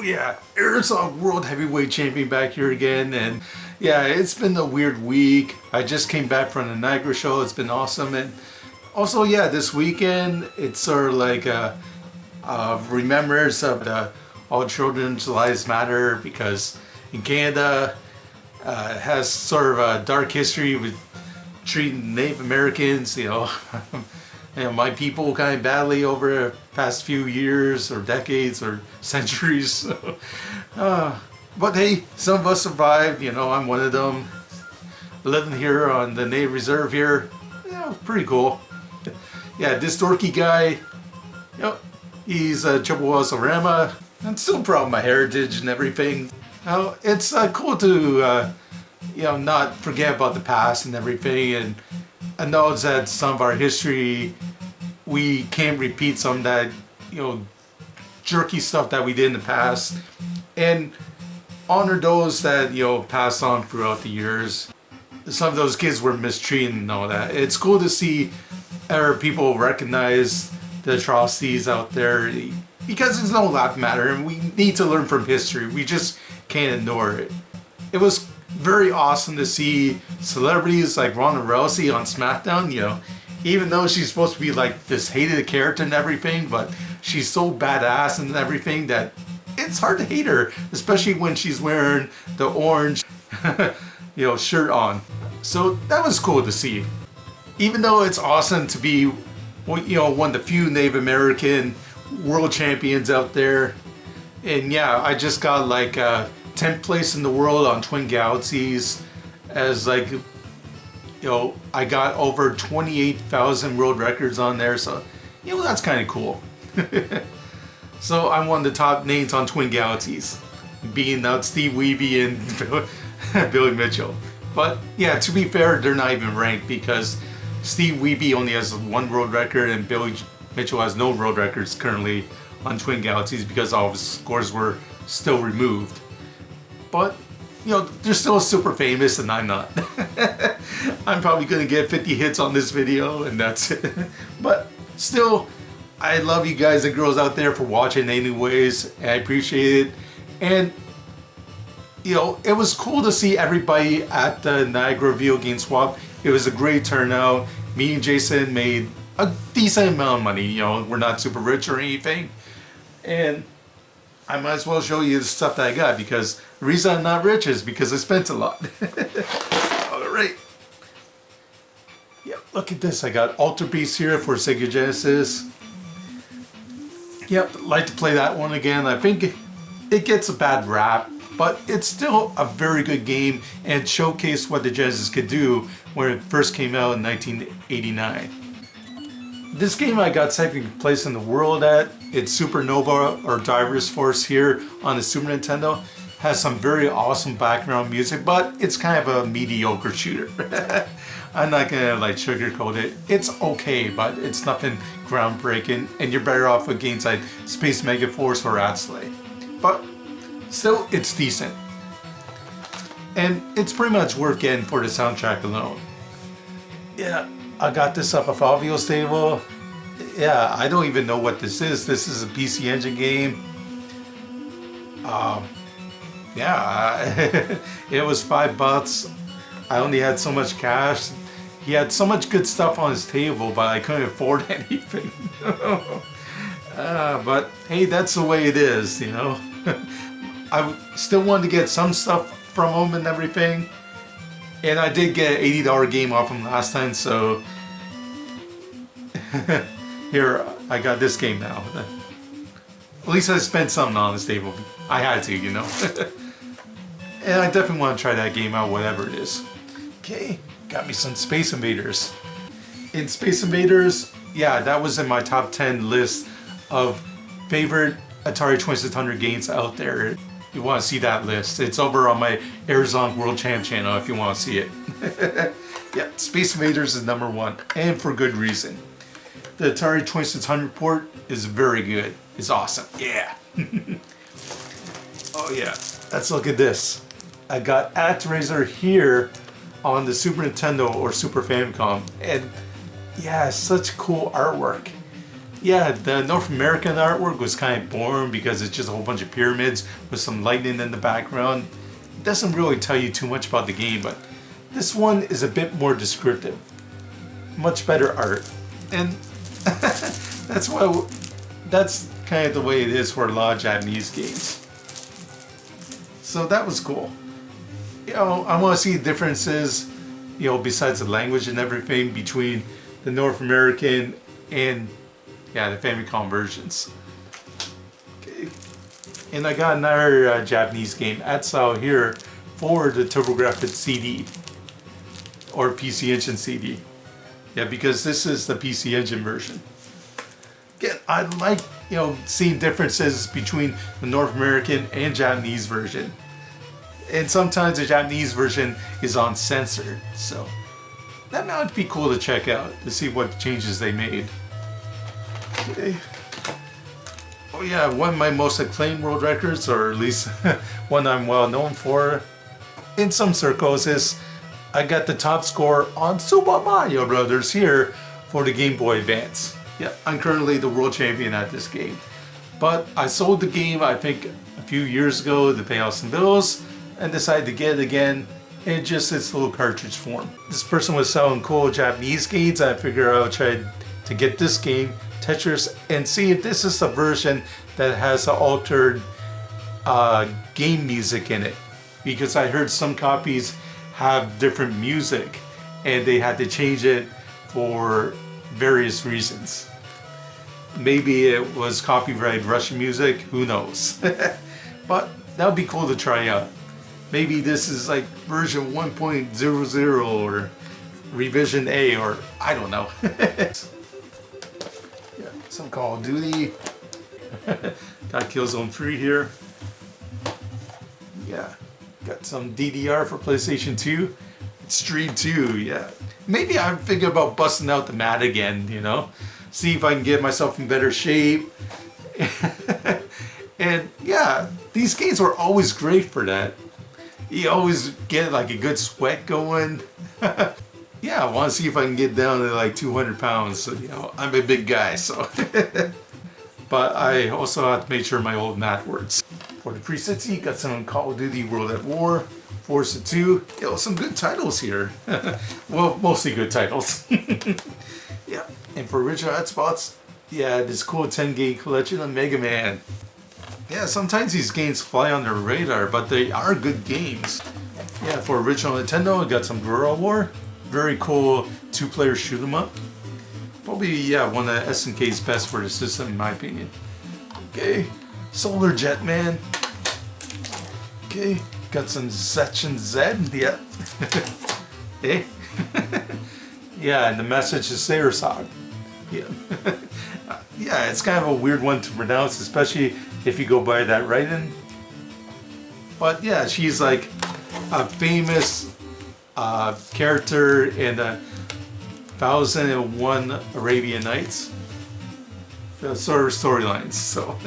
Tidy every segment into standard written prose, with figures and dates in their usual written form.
yeah, Airsoft World Heavyweight Champion back here again, and yeah, it's been a weird week. I just came back from the Niagara show. It's been awesome, and also yeah, this weekend it's sort of like a remembrance of the All Children's Lives Matter, because in Canada it has sort of a dark history with treating Native Americans, my people kind of badly over the past few years or decades or centuries. But hey, some of us survived. I'm one of them. Living here on the Native Reserve here, pretty cool. Yeah, this dorky guy, he's a Chippewa Sorama. I'm still proud of my heritage and everything. It's cool to not forget about the past and everything, and acknowledge that some of our history, we can't repeat some of that, jerky stuff that we did in the past, and honor those that, passed on throughout the years. Some of those kids were mistreated and all that. It's cool to see our people recognize the atrocities out there, because it's no laughing matter, and we need to learn from history. We just can't ignore it. It was very awesome to see celebrities like Ronda Rousey on SmackDown, even though she's supposed to be like this hated character and everything, but she's so badass and everything that it's hard to hate her, especially when she's wearing the orange shirt on. So that was cool to see. Even though it's awesome to be one of the few Native American world champions out there. And yeah, I just got like 10th place in the world on Twin Galaxies, as I got over 28,000 world records on there, so that's kind of cool. So I'm one of the top names on Twin Galaxies, beating out Steve Wiebe and Billy Mitchell. But yeah, to be fair, they're not even ranked, because Steve Wiebe only has one world record and Billy Mitchell has no world records currently on Twin Galaxies, because all of his scores were still removed. But they're still super famous and I'm not. I'm probably gonna get 50 hits on this video and that's it. But still, I love you guys and girls out there for watching anyways, and I appreciate it. And it was cool to see everybody at the Niagara Video Game Swap. It was a great turnout. Me and Jason made a decent amount of money. We're not super rich or anything, and I might as well show you the stuff that I got, because the reason I'm not rich is because I spent a lot. Alright. Yep, look at this. I got Alter Beast here for Sega Genesis. Yep, like to play that one again. I think it gets a bad rap, but it's still a very good game, and it showcased what the Genesis could do when it first came out in 1989. This game I got second place in the world at. It's Supernova or Divers Force here on the Super Nintendo. Has some very awesome background music, but it's kind of a mediocre shooter. I'm not gonna sugarcoat it. It's okay, but it's nothing groundbreaking, and you're better off with games like Space Mega Force or Atsley. But still, it's decent. And it's pretty much worth getting for the soundtrack alone. Yeah, I got this up of Audio Stable. Yeah, I don't even know what this is. This is a PC Engine game. Yeah, it was $5. I only had so much cash. He had so much good stuff on his table, but I couldn't afford anything. But hey, that's the way it is, I still wanted to get some stuff from him and everything. And I did get an $80 game off him last time, so here, I got this game now. At least I spent something on this table. I had to, And I definitely want to try that game out, whatever it is. Okay, got me some Space Invaders. In Space Invaders, yeah, that was in my top 10 list of favorite Atari 2600 games out there. If you want to see that list, it's over on my Arizona World Champ channel if you want to see it. Yeah, Space Invaders is number one, and for good reason. The Atari 2600 port is very good. It's awesome. Yeah. Oh yeah. Let's look at this. I got ActRaiser here on the Super Nintendo or Super Famicom, and yeah, such cool artwork. Yeah, the North American artwork was kind of boring because it's just a whole bunch of pyramids with some lightning in the background. It doesn't really tell you too much about the game, but this one is a bit more descriptive. Much better art. And that's kind of the way it is for a lot of Japanese games. So that was cool. You know, I want to see differences, you know, besides the language and everything between the North American and the Famicom versions. Okay. And I got another Japanese game, Atsao, here for the TurboGrafx CD or PC Engine CD. Yeah, because this is the PC Engine version. Again, I like, you know, seeing differences between the North American and Japanese version. And sometimes the Japanese version is uncensored, so that might be cool to check out to see what changes they made. Okay. Oh yeah, one of my most acclaimed world records, or at least one I'm well known for in some circles, is I got the top score on Super Mario Brothers here for the Game Boy Advance. Yeah, I'm currently the world champion at this game. But I sold the game, I think, a few years ago to pay off some bills, and decided to get it again in just its little cartridge form. This person was selling cool Japanese games, and I figured I would try to get this game, Tetris, and see if this is the version that has the altered game music in it. Because I heard some copies have different music, and they had to change it for various reasons. Maybe it was copyrighted Russian music, who knows. But that would be cool to try out. Maybe this is like version 1.00 or revision A, or I don't know. Yeah, some Call of Duty. Got Killzone 3 here. Yeah, got some DDR for PlayStation 2. Stream 2, yeah. Maybe I'm thinking about busting out the mat again, you know? See if I can get myself in better shape. And yeah, these games were always great for that. You always get like a good sweat going. Yeah, I want to see if I can get down to like 200 pounds. So, you know, I'm a big guy, so. But I also have to make sure my old math works. For the presets, you got some Call of Duty World at War, Forza 2. You know, some good titles here. Well, mostly good titles. Yeah, and for original hotspots, yeah, this cool 10 game collection of Mega Man. Yeah, sometimes these games fly on the radar, but they are good games. Yeah, for original Nintendo, I got some Guerrilla War. Very cool 2-player shoot 'em up. Probably, yeah, one of SNK's best for the system, in my opinion. Okay, Solar Jetman. Okay, got some Section Z, yeah. Hey. Yeah, and the message is Sarasog. Yeah. Yeah, it's kind of a weird one to pronounce, especially if you go by that writing. But yeah, she's like a famous character in the 1001 Arabian Nights. Sort of storylines, so.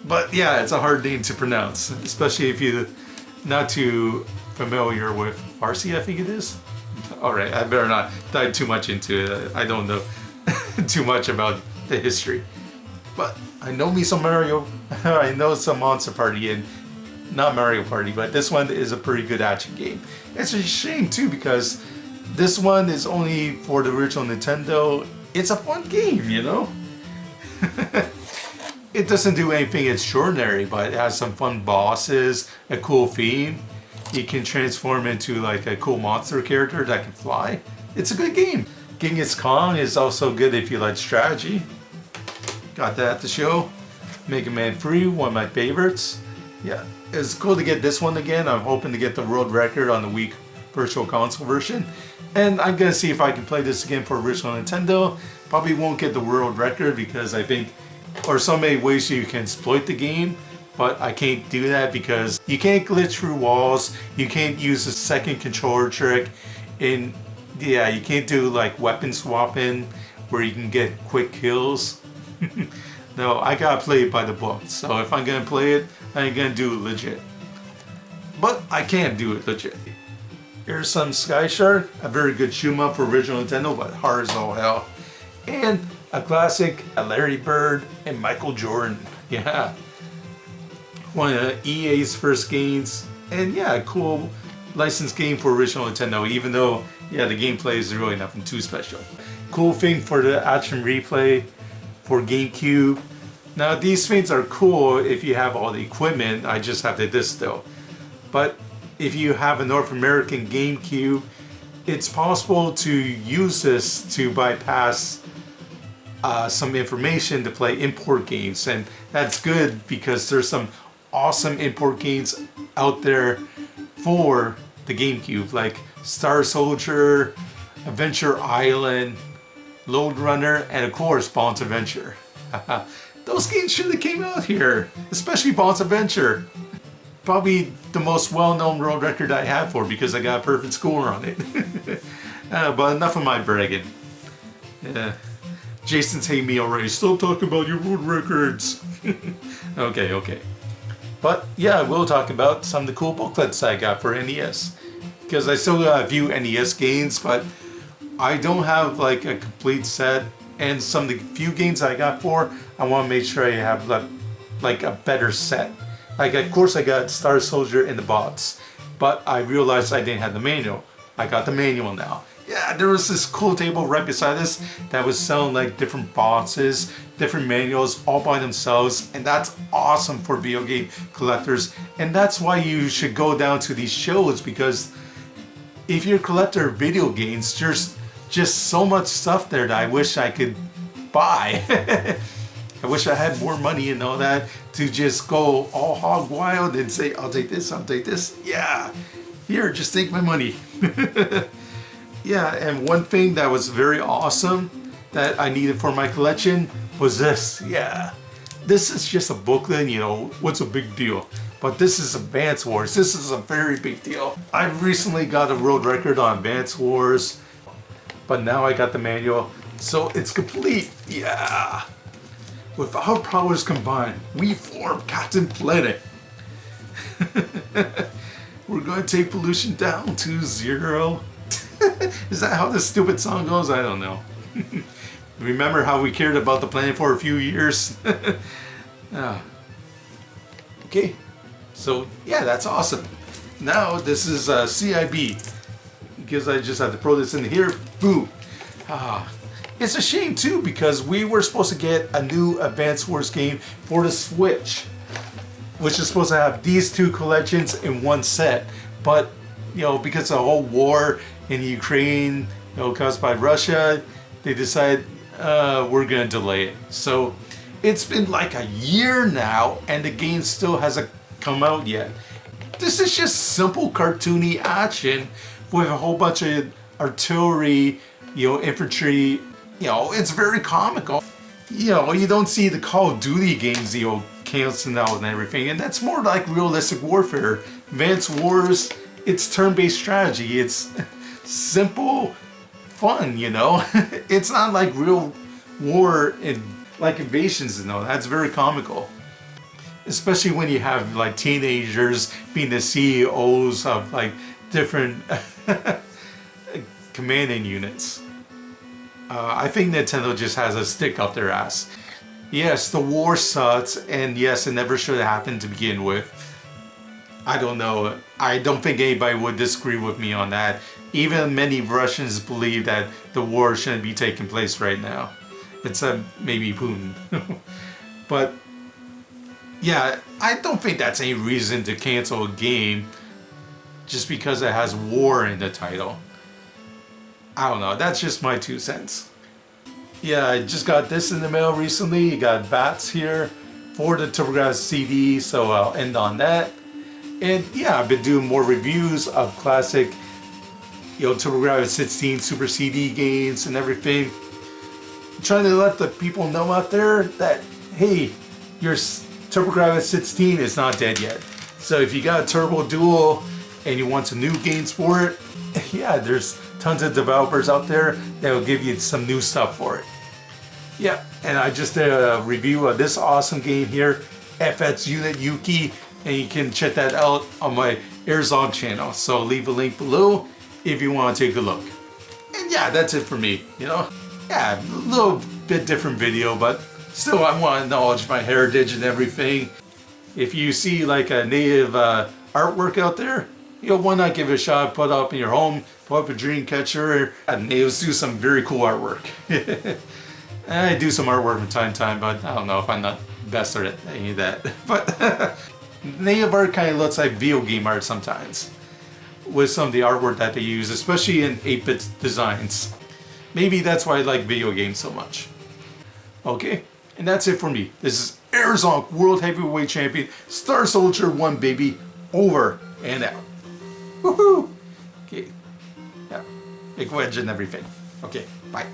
But yeah, it's a hard name to pronounce, especially if you're not too familiar with Farsi, I think it is. Alright, I better not dive too much into it. I don't know too much about the history. But I know me some Mario. I know some Monster Party, and not Mario Party, but this one is a pretty good action game. It's a shame too, because this one is only for the original Nintendo. It's a fun game, you know? It doesn't do anything extraordinary, but it has some fun bosses, a cool theme. You can transform into like a cool monster character that can fly. It's a good game. Genghis Khan is also good if you like strategy. Got that to show. Mega Man 3, one of my favorites. Yeah, it's cool to get this one again. I'm hoping to get the world record on the Wii Virtual Console version. And I'm gonna see if I can play this again for original Nintendo. Probably won't get the world record because I think, or so many ways you can exploit the game. But I can't do that because you can't glitch through walls, you can't use a second controller trick, and yeah, you can't do like weapon swapping where you can get quick kills. No, I gotta play it by the book, so if I'm gonna play it, I'm gonna do it legit. But I can't do it legit. Here's some Sky Shark, a very good shoot 'em up for original Nintendo, but hard as all hell. And a classic, Larry Bird and Michael Jordan. Yeah. One of EA's first games. And yeah, a cool licensed game for original Nintendo, even though, yeah, the gameplay is really nothing too special. Cool thing for the action replay for GameCube. Now these things are cool if you have all the equipment. I just have the disc though. But if you have a North American GameCube, it's possible to use this to bypass some information to play import games, and that's good because there's some awesome import games out there for the GameCube, like Star Soldier, Adventure Island, Lode Runner, and of course Bounce Adventure. Those games should have came out here, especially Bounce Adventure. Probably the most well-known world record I have for because I got a perfect score on it. But enough of my bragging. Jason's hating me already. Stop talking about your world records. Okay. But yeah, we'll talk about some of the cool booklets I got for NES. Because I still got a few NES games, but I don't have like a complete set. And some of the few games I got for, I want to make sure I have like a better set. Like, of course I got Star Soldier in the box, but I realized I didn't have the manual. I got the manual now. Yeah, there was this cool table right beside this that was selling like different boxes, different manuals all by themselves, and that's awesome for video game collectors. And that's why you should go down to these shows, because if you're a collector of video games, there's just so much stuff there that I wish I could buy. I wish I had more money and all that to just go all hog wild and say, I'll take this, I'll take this. Yeah, here, just take my money. Yeah, and one thing that was very awesome that I needed for my collection was this. Yeah, this is just a booklet, you know, what's a big deal? But this is Advance Wars. This is a very big deal. I recently got a world record on Advance Wars, but now I got the manual, so it's complete. Yeah. With our powers combined, we form Captain Planet. We're going to take pollution down to 0. Is that how this stupid song goes? I don't know. Remember how we cared about the planet for a few years? Okay, so yeah, that's awesome. Now this is CIB, because I just have to throw this in here. Boom. It's a shame too, because we were supposed to get a new Advance Wars game for the Switch, which is supposed to have these two collections in one set. But, you know, because of the whole war in Ukraine, you know, caused by Russia, they decided we're gonna delay it. So it's been like a year now, and the game still hasn't come out yet. This is just simple cartoony action with a whole bunch of artillery, you know, infantry. You know, it's very comical. You know, you don't see the Call of Duty games, you know, canceling out and everything, and that's more like realistic warfare. Advance Wars, it's turn-based strategy. It's simple fun, you know. It's not like real war and like invasions, you know. That's very comical. Especially when you have like teenagers being the CEOs of like different commanding units. I think Nintendo just has a stick up their ass. Yes, the war sucks, and yes, it never should have happened to begin with. I don't know. I don't think anybody would disagree with me on that. Even many Russians believe that the war shouldn't be taking place right now. Except maybe Putin. But yeah, I don't think that's any reason to cancel a game just because it has war in the title. I don't know, that's just my 2 cents. Yeah, I just got this in the mail recently. You got bats here for the TurboGrafx CD, so I'll end on that. And yeah, I've been doing more reviews of classic, you know, TurboGrafx 16 Super CD games and everything. I'm trying to let the people know out there that, hey, your TurboGrafx 16 is not dead yet. So if you got a Turbo Duo and you want some new games for it, yeah, there's tons of developers out there that will give you some new stuff for it. Yeah, and I just did a review of this awesome game here, FX Unit Yuki, and you can check that out on my Airzog channel. So I'll leave a link below if you want to take a look. And yeah, that's it for me, you know. Yeah, a little bit different video, but still I want to acknowledge my heritage and everything. If you see like a native artwork out there, you know, why not give it a shot, put it up in your home, put up a dream catcher, and natives do some very cool artwork. I do some artwork from time to time, but I don't know if I'm not best at any of that. But native art kind of looks like video game art sometimes, with some of the artwork that they use, especially in 8-bit designs. Maybe that's why I like video games so much. Okay, and that's it for me. This is Arizona World Heavyweight Champion, Star Soldier 1, baby. Over and out. Woohoo! Okay, yeah, big wedge and everything. Okay, bye.